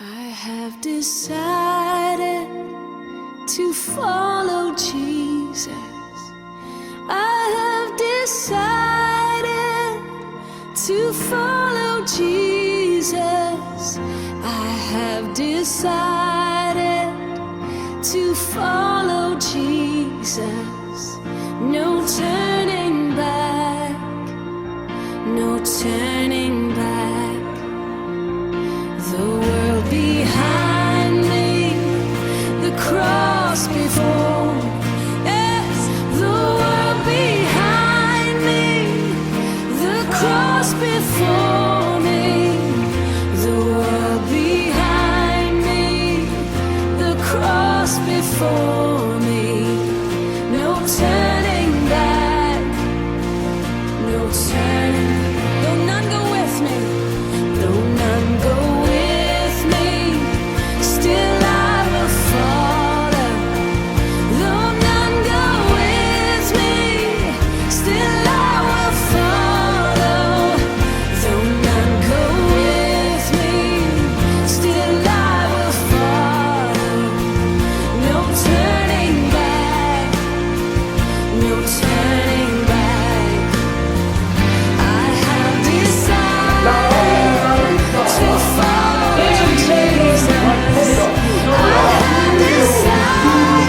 I have decided to follow Jesus. I have decided to follow Jesus. I have decided to follow Jesus. No turning back, no turning back. The world behind me, the cross before. Yes, the world behind me, the cross before me. The world behind me, the cross before me. No turning back, no turning. Though none go with me, though none go with me, still I will follow. Though none go with me, still I will follow. Though none go with me, still I will follow. No turning back, no turning back. I have decided to follow Jesus. I have decided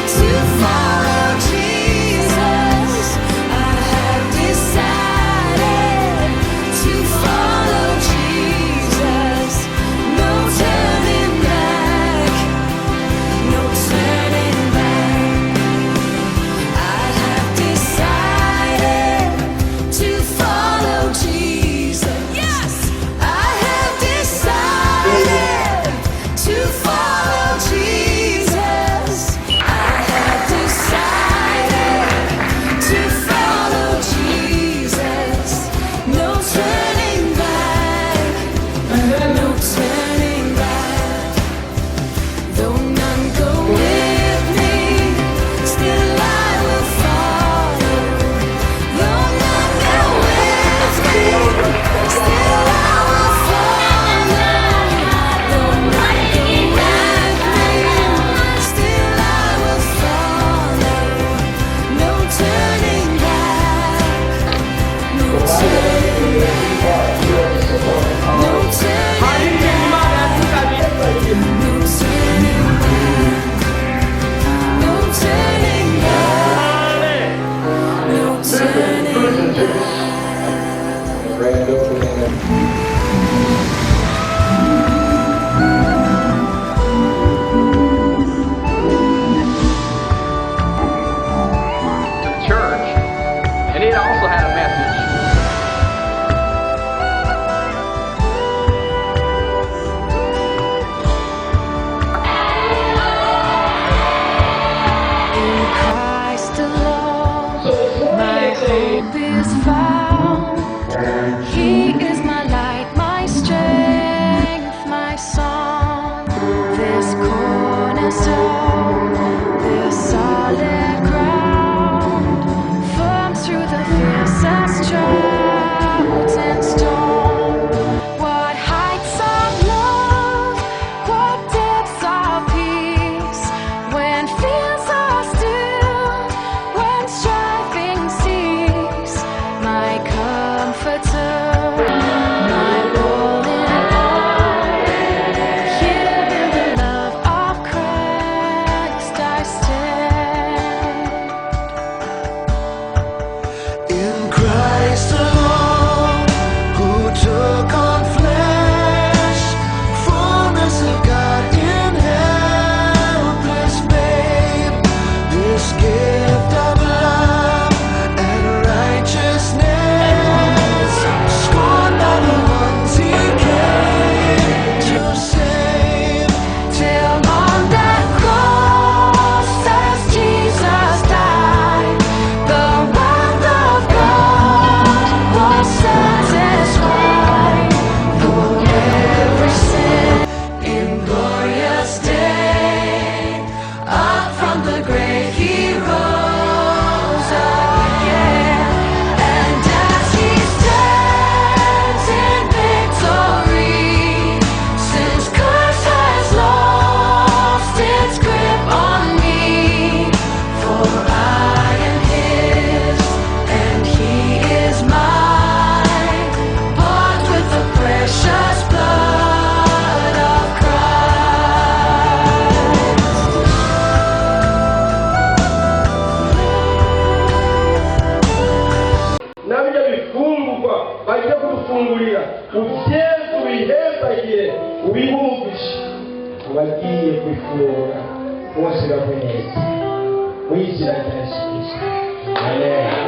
to follow Jesus. I have decided to follow Jesus. No turning back, no turning back. I have decided to follow Jesus. Yes, I have decided to follow Jesus. I have decided to follow Jesus. No turning back, no turning back. Though none go with me, still I will follow. Though none go with me, still I will follow. Though none go with me, still I will follow. No turning back, no turning back, no turning back, no turning back, no turning back, no turning back. To the church, and it also had a message. ibifungurwa bagiye kudufungurira ubyeze ubihezagiye ubibumvishe abagiye kwifungura bose bamwe neza wizira rya Yesu Kristo. Amen.